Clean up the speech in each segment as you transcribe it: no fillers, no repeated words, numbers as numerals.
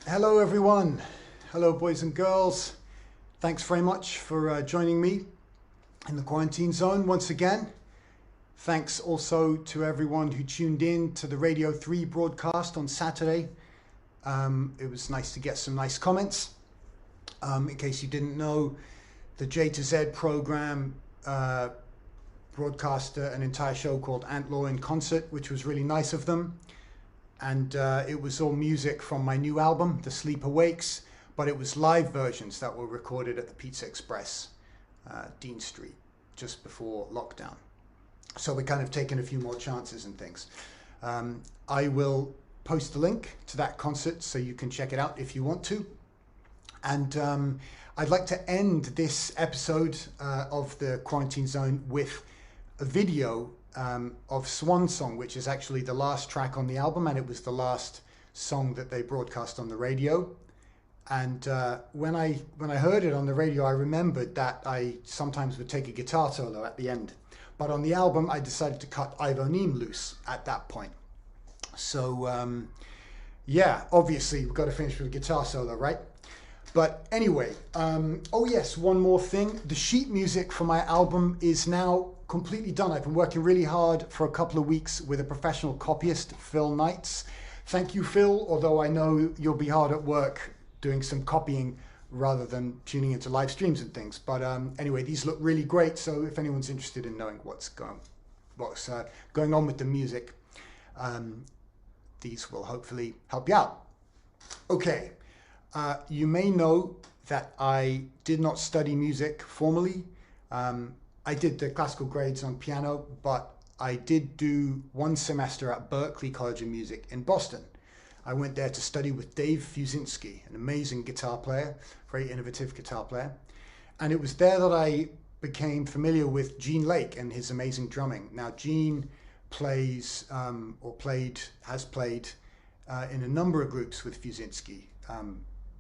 Hello everyone. Hello boys and girls. Thanks very much for joining me in the quarantine zone once again. Thanks also to everyone who tuned in to the Radio 3 broadcast on Saturday. It was nice to get some nice comments. In case you didn't know, the J to Z program broadcast an entire show called Antlaw in Concert, which was really nice of them. And it was all music from my new album, The Sleep Awakes, but it was live versions that were recorded at the Pizza Express, Dean Street, just before lockdown. So we're kind of taking a few more chances and things. I will post a link to that concert so you can check it out if you want to. And I'd like to end this episode of the Quarantine Zone with a video of Swan Song, which is actually the last track on the album, and it was the last song that they broadcast on the radio. And when I heard it on the radio, I remembered that I sometimes would take a guitar solo at the end. But on the album, I decided to cut Ivoneem loose at that point. So yeah, obviously we've got to finish with a guitar solo, right? But anyway, oh yes, one more thing. The sheet music for my album is now completely done. I've been working really hard for a couple of weeks with a professional copyist, Phil Knights. Thank you, Phil, although I know you'll be hard at work doing some copying rather than tuning into live streams and things. But anyway, these look really great. So if anyone's interested in knowing what's going on with the music, these will hopefully help you out. Okay. You may know that I did not study music formally. I did the classical grades on piano, but I did do one semester at Berklee College of Music in Boston. I went there to study with Dave Fusinski, an amazing guitar player, very innovative guitar player. And it was there that I became familiar with Gene Lake and his amazing drumming. Now, Gene plays, has played in a number of groups with Fusinski.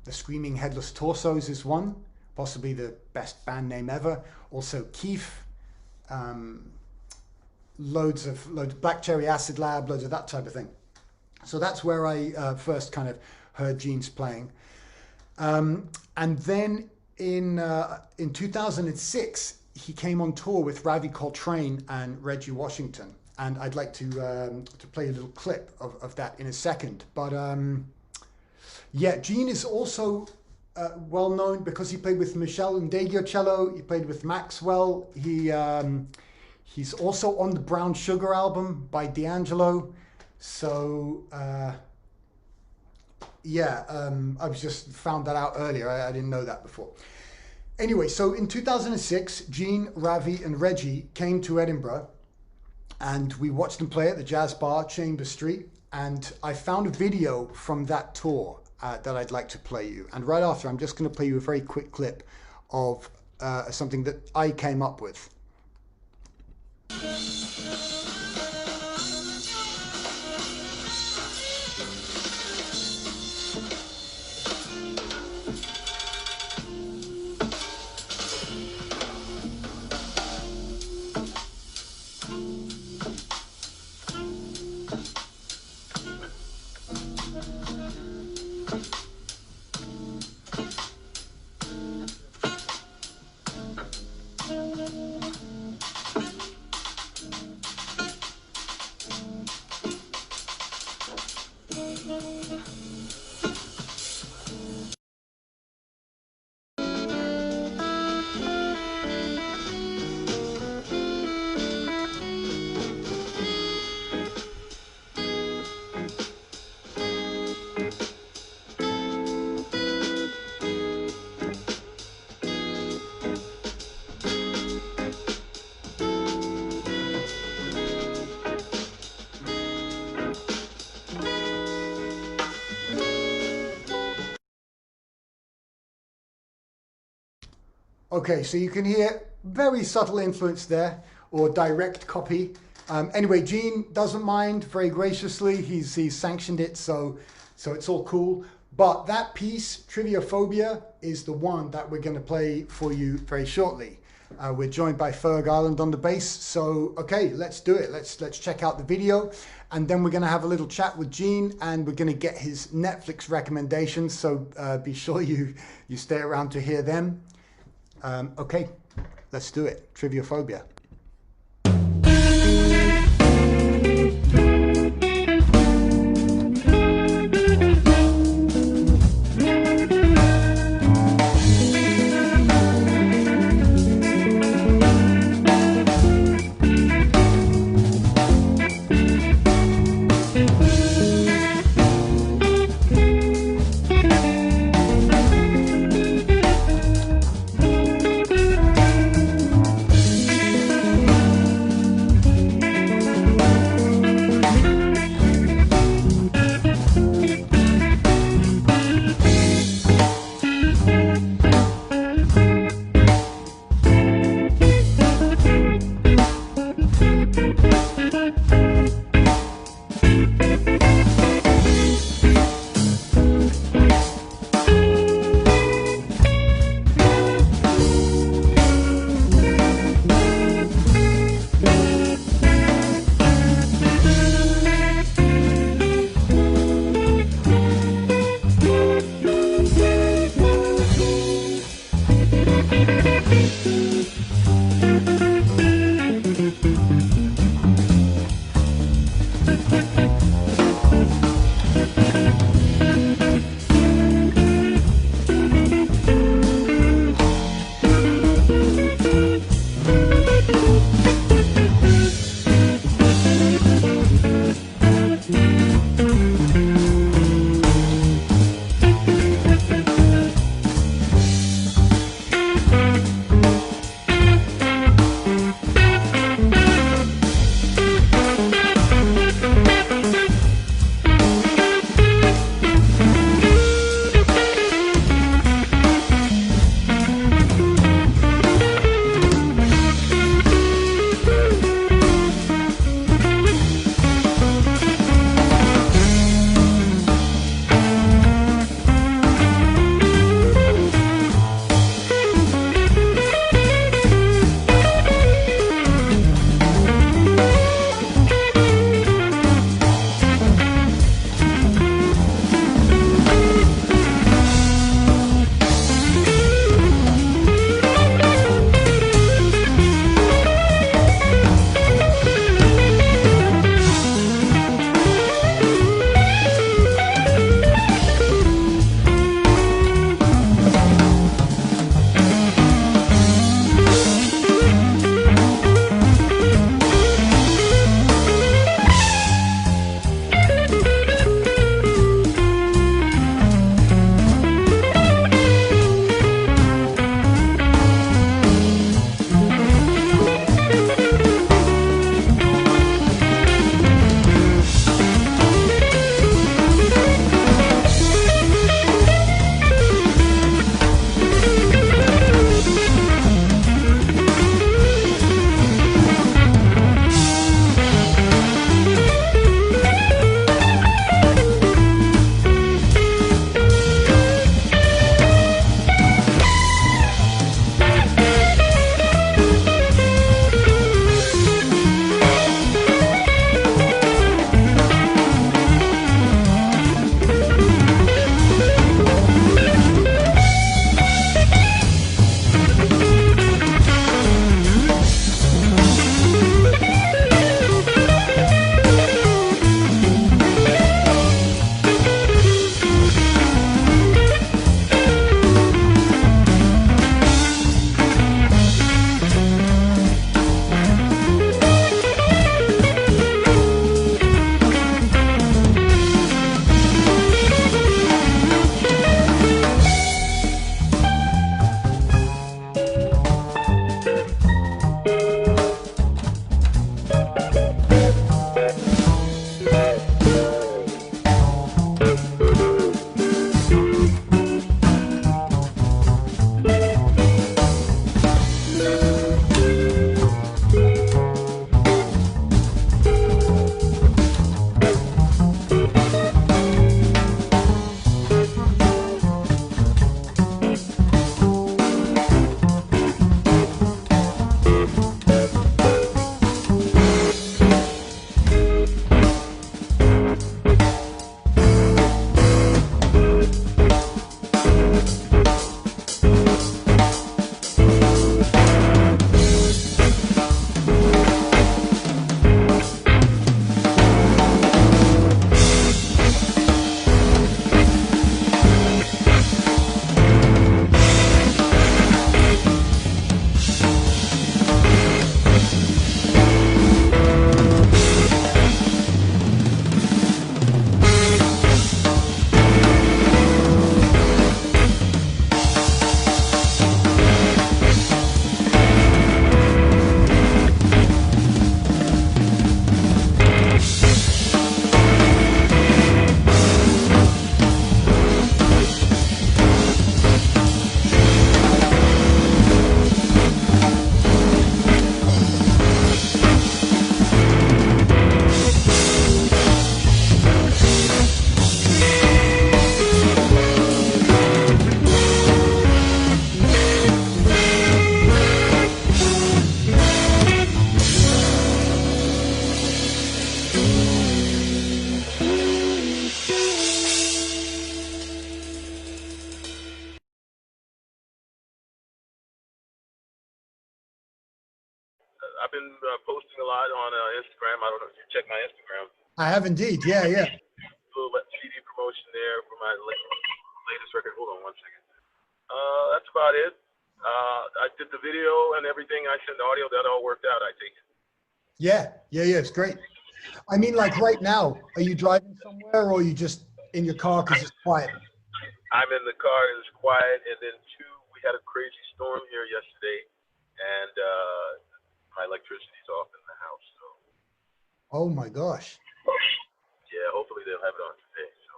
The Screaming Headless Torsos is one, possibly the best band name ever. Also Keef, loads of Black Cherry Acid Lab, loads of that type of thing. So that's where I first kind of heard Gene's playing. And then in 2006, he came on tour with Ravi Coltrane and Reggie Washington. And I'd like to play a little clip of that in a second. But yeah, Gene is also well known because he played with Michel Ndegeocello. He played with Maxwell. He's also on the Brown Sugar album by D'Angelo. So yeah, I was just found that out earlier. I didn't know that before. Anyway, so in 2006, Gene, Ravi, and Reggie came to Edinburgh, and we watched them play at the Jazz Bar, Chamber Street. And I found a video from that tour that I'd like to play you. And right after, I'm just going to play you a very quick clip of something that I came up with. Okay, so you can hear very subtle influence there, or direct copy. Anyway, Gene doesn't mind very graciously. He's sanctioned it, so it's all cool. But that piece, Triviophobia, is the one that we're going to play for you very shortly. We're joined by Ferg Ireland on the bass. So, okay, let's do it. Let's check out the video, and then we're going to have a little chat with Gene, and we're going to get his Netflix recommendations. So be sure you stay around to hear them. Okay, let's do it. Triviophobia. been posting a lot on Instagram. I don't know if you check my Instagram. I have indeed. Yeah, yeah. Little CD promotion there for my latest record. Hold on one second. That's about it. I did the video and everything. I sent the audio. That all worked out, I think. Yeah, yeah, yeah. It's great. I mean, like right now, are you driving somewhere or are you just in your car because it's quiet? I'm in the car and it's quiet. And then two, we had a crazy storm here yesterday, and my electricity's off in the house. So. Oh my gosh. Yeah, hopefully they'll have it on today. So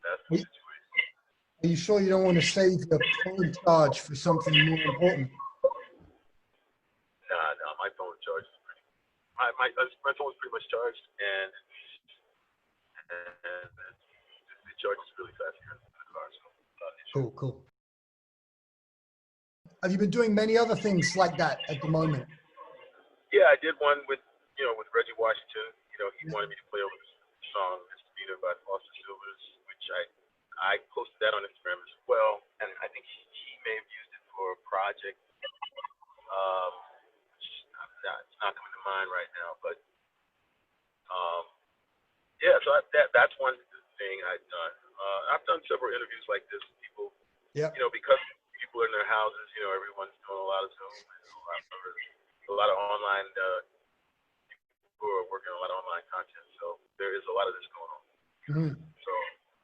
that's the situation. Are you sure you don't want to save your phone charge for something more important? Nah, my phone charge is pretty. My phone is pretty much charged, and it charges really fast here in the car. So cool, cool. Have you been doing many other things like that at the moment? Yeah, I did one with Reggie Washington. He wanted me to play over this song "Misdemeanor" by Foster Sylvers, which I posted that on Instagram as well, and I think he may have used it for a project. It's not coming to mind right now, but yeah. So that's one thing I've done. I've done several interviews like this with people. Yeah. Because people are in their houses. Everyone's doing a lot of Zoom, a lot of online. People are working on a lot of online content, so there is a lot of this going on. Mm-hmm.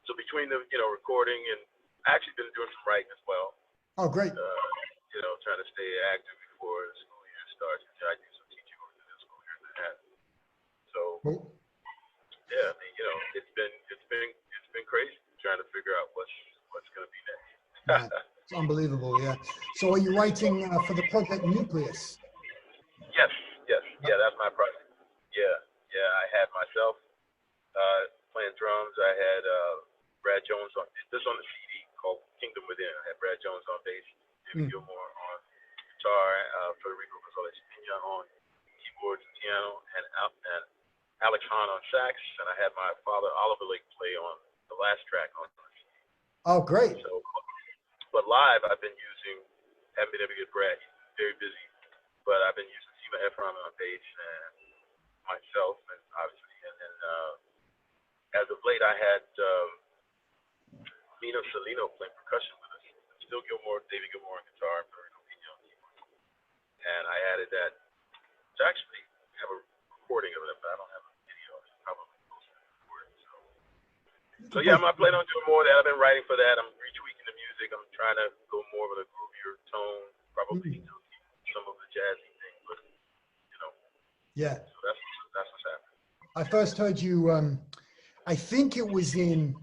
So between the recording, and I actually been doing some writing as well. Oh, great. Trying to stay active before the school year starts. I do some teaching over the school year and that. So cool. Yeah, I mean, it's been crazy trying to figure out what's going to be next. Yeah, it's unbelievable. Yeah. So are you writing for the project Nucleus? Yes. Yeah, that's my project. Yeah. I had myself playing drums. I had Brad Jones on this on the CD called Kingdom Within. I had Brad Jones on bass, David Gilmour on guitar, Federico Gonzalez Pina on keyboards and piano, and Alex Hahn on sax, and I had my father Oliver Lake play on the last track on the CD. Oh, great. So, but live, I've been haven't been able to get Brad. He's very busy, but I've been using Sima Efron on bass and myself, and obviously, and then as of late, I had Mino Salino playing percussion with us. Still David Gilmour on guitar, and Federico Pina on keyboard. And I added that. To actually have a recording of it, but I don't have a video. It's probably close to the recording. So yeah, I'm planning on doing more of that. I've been writing for that. I'm retweaking the music. I'm trying to go more of a groovier tone, probably some of the jazzy thing, but Yeah. So that's what's happening. I first heard you. I think it was in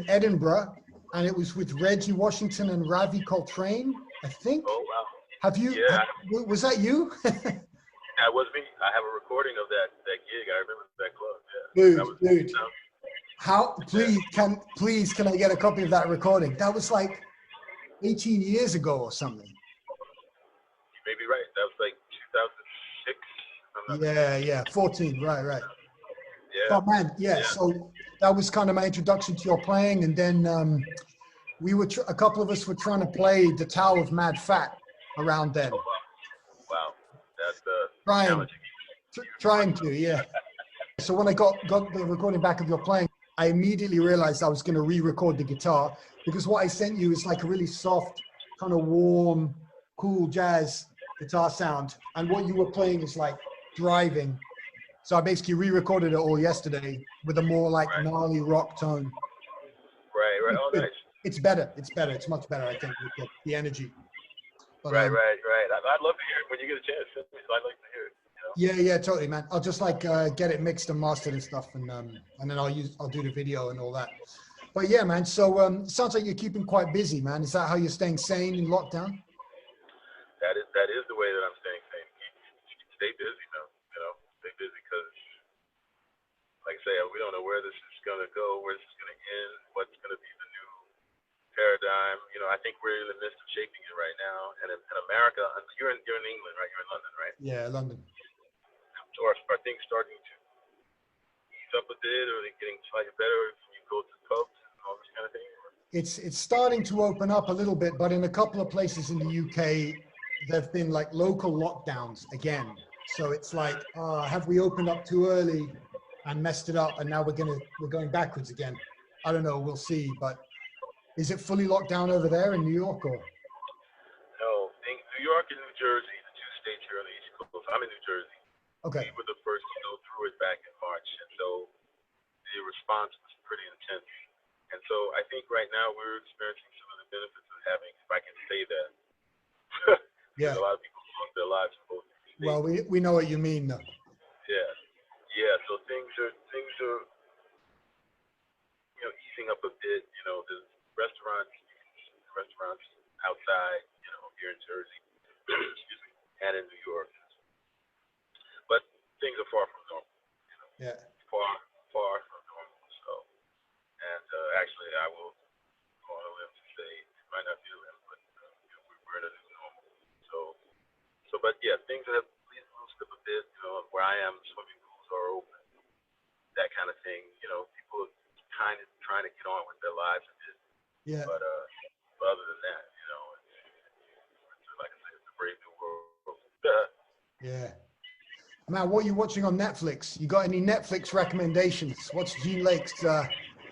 Edinburgh, and it was with Reggie Washington and Ravi Coltrane. I think. Oh wow. Have you? Yeah. Was that you? That was me. I have a recording of that gig. I remember that club. Yeah. Dude. How? Please, can I get a copy of that recording? That was like 18 years ago or something. You may be right. That was like 2006. Yeah. 14. Right. Yeah. Oh man, yeah. So that was kind of my introduction to your playing, and then a couple of us were trying to play the Tower of Mad Fat around then. Oh, wow. That's challenging. Trying to, yeah. So when I got the recording back of your playing, I immediately realized I was going to re-record the guitar, because what I sent you is like a really soft, kind of warm, cool jazz guitar sound, and what you were playing is like driving. So I basically re-recorded it all yesterday with a more like gnarly rock tone. Right. Oh, nice. It's better. It's much better, I think, with the energy. But, right. I'd love to hear it when you get a chance. I'd like to hear it. Yeah, totally, man. I'll just like get it mixed and mastered and stuff, and then I'll do the video and all that. But yeah, man. So sounds like you're keeping quite busy, man. Is that how you're staying sane in lockdown? That is the way that I'm staying sane. Stay busy, man. Stay busy, because, like I say, we don't know where this is gonna go, where this is gonna end, what's gonna be the new paradigm. I think we're in the midst of shaping it right now. And in America, you're in England, right? You're in London, right? Yeah, London. Are things starting to ease up a bit, or are they getting slightly better? Can you go to pubs and all this kind of thing? It's starting to open up a little bit, but in a couple of places in the UK, there've been like local lockdowns again. So it's like, have we opened up too early and messed it up, and now we're going backwards again? I don't know. We'll see. But is it fully locked down over there in New York, or? No, New York and New Jersey, the two states here on the East Coast. I'm in New Jersey. Okay. We were the first to go through it back in March, and so the response was pretty intense. And so I think right now we're experiencing some of the benefits of having, if I can say that, Yeah. a lot of people lost their lives in both states. Well, we know what you mean, though. Yeah, yeah. So things are easing up a bit. The restaurants, you can eat in restaurants outside, here in Jersey, excuse me, and in New York. But things are far from normal. Yeah. Far from normal. So, and actually, I will go on a limb to say it might not be a limb, but we're in a new normal. But yeah, things have at least loosened up a bit. Where I am, swimming pools are open, that kind of thing. People are kind of trying to get on with their lives a bit. Yeah. But other than that, it's like I said, it's a brave new world. Yeah. Man, what are you watching on Netflix? You got any Netflix recommendations? What's Gene Lake's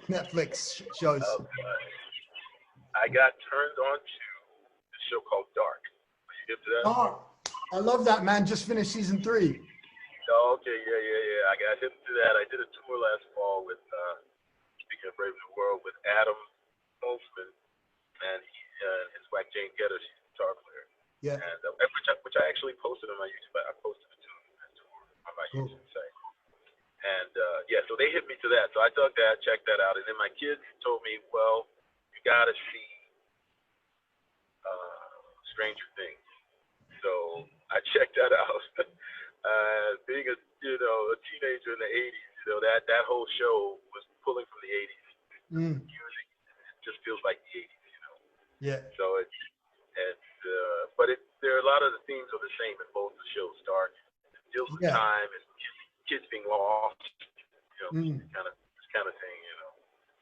Netflix shows? I got turned on to the show called Dark. Are you hip to that? Oh, I love that, man. Just finished season 3. Oh, okay, yeah. I got hip to that. I did a tour last fall with, speaking of Brave New World, with Adam Holtzman and his wife Jane Getter. She's a guitar player. Yeah. And which I actually posted on my YouTube. I posted it on my YouTube site. And so they hit me to that. So I dug that, checked that out, and then my kids told me, well, you got to see Stranger Things. So I checked that out. Being a teenager in the '80s, that whole show was pulling from the '80s. Music, it just feels like the '80s. Yeah. So but there are a lot of the themes are the same in both the shows. Dark, it deals with time and kids being lost, this kind of thing.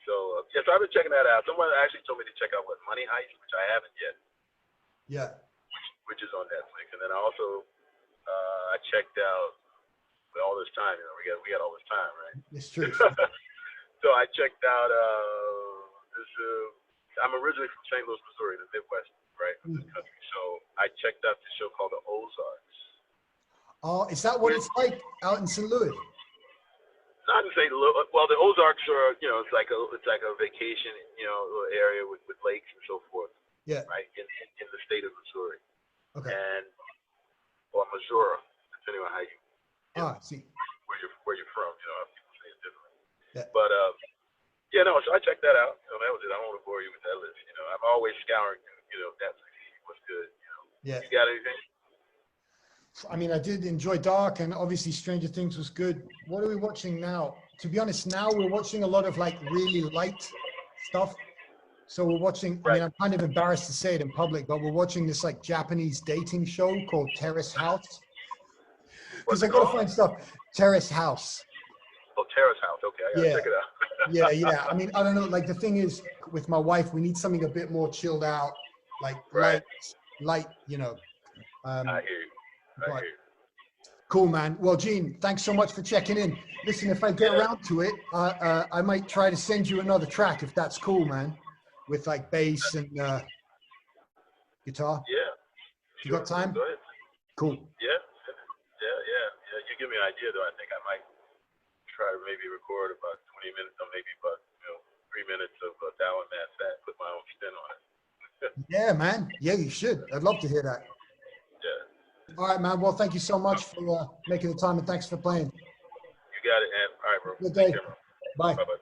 So so I've been checking that out. Someone actually told me to check out Money Heist, which I haven't yet. Yeah. Which is on Netflix, and then I also I checked out with all this time. We got all this time, right? It's true. So I checked out this. I'm originally from St. Louis, Missouri, the Midwest, right, of this country. So I checked out this show called The Ozarks. Oh, is that what it's like out in St. Louis? Not to say, well, the Ozarks are, it's like a vacation, little area with lakes and so forth. Yeah. Right in the state of Missouri. Okay. Or Missouri, depending on how you. I see. Where you're from, people say it differently. Yeah. But so I checked that out. That was it. I don't want to bore you with that list. I'm always scouring, Netflix. What's good? Yeah. You got anything? I mean, I did enjoy Dark, and obviously Stranger Things was good. What are we watching now? To be honest, now we're watching a lot of like really light stuff. So we're watching, I mean, I'm kind of embarrassed to say it in public, but we're watching this like Japanese dating show called Terrace House. Because I got to find stuff. Terrace House. Oh, Terrace House. Okay, I got to check it out. Yeah. I mean, I don't know. Like the thing is, with my wife, we need something a bit more chilled out, like light, I hear you. Cool, man. Well, Gene, thanks so much for checking in. Listen, if I get around to it, I might try to send you another track if that's cool, man. With like bass and guitar. Yeah. You got time? Go ahead. Cool. Yeah. You give me an idea, though. I think I might try to maybe record about 20 minutes, or maybe about 3 minutes of Down Mad Fat, put my own spin on it. Yeah, man. Yeah, you should. I'd love to hear that. Yeah. All right, man. Well, thank you so much for making the time, and thanks for playing. You got it, and all right, bro. Good day. Bye. Bye-bye.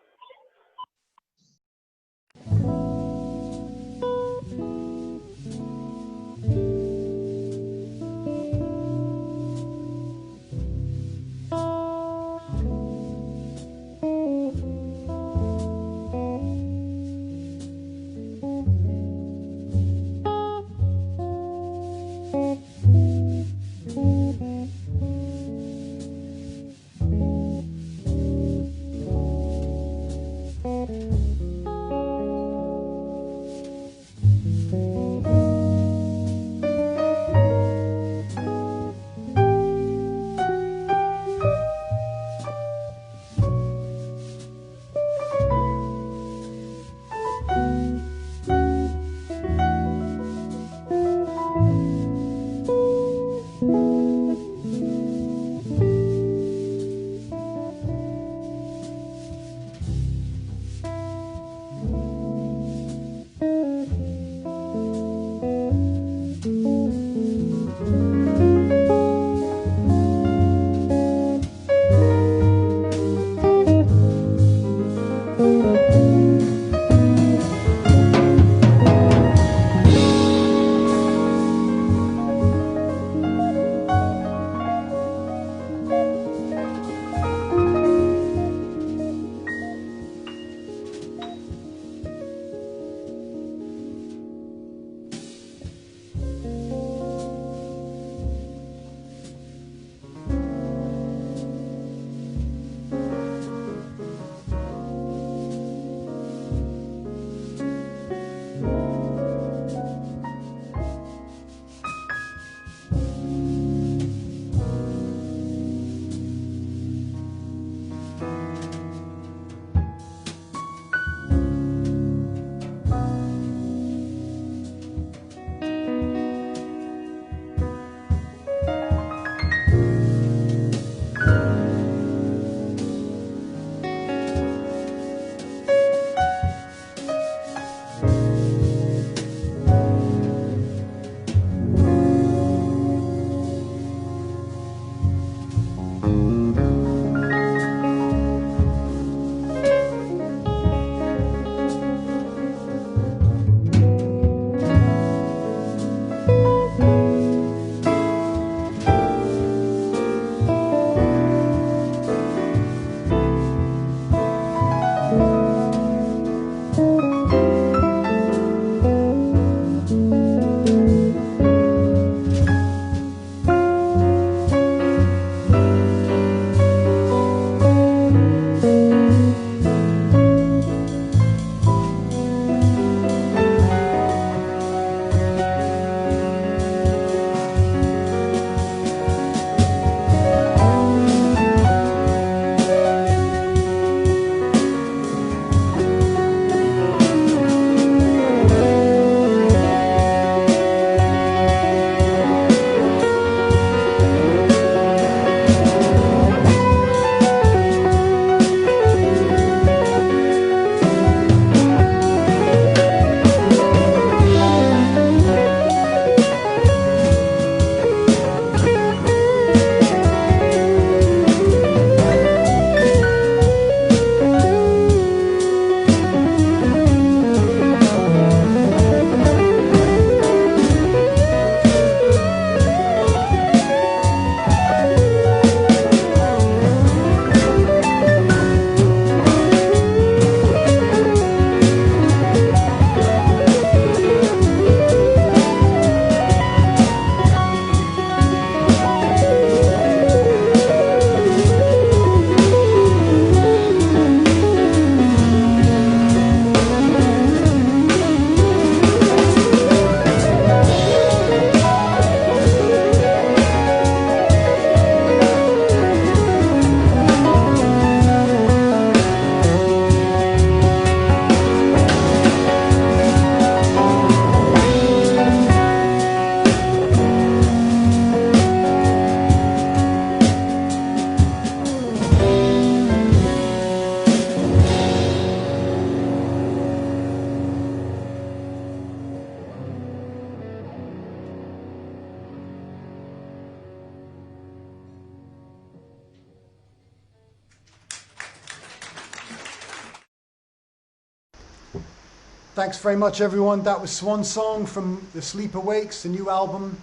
Thanks very much, everyone. That was Swan Song from The Sleep Awakes, the new album.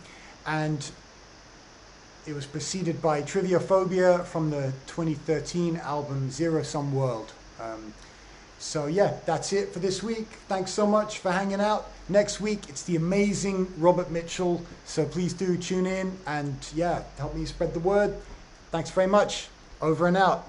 And it was preceded by Triviophobia from the 2013 album Zero Sum World. So yeah, that's it for this week. Thanks so much for hanging out. Next week, it's the amazing Robert Mitchell. So please do tune in and yeah, help me spread the word. Thanks very much. Over and out.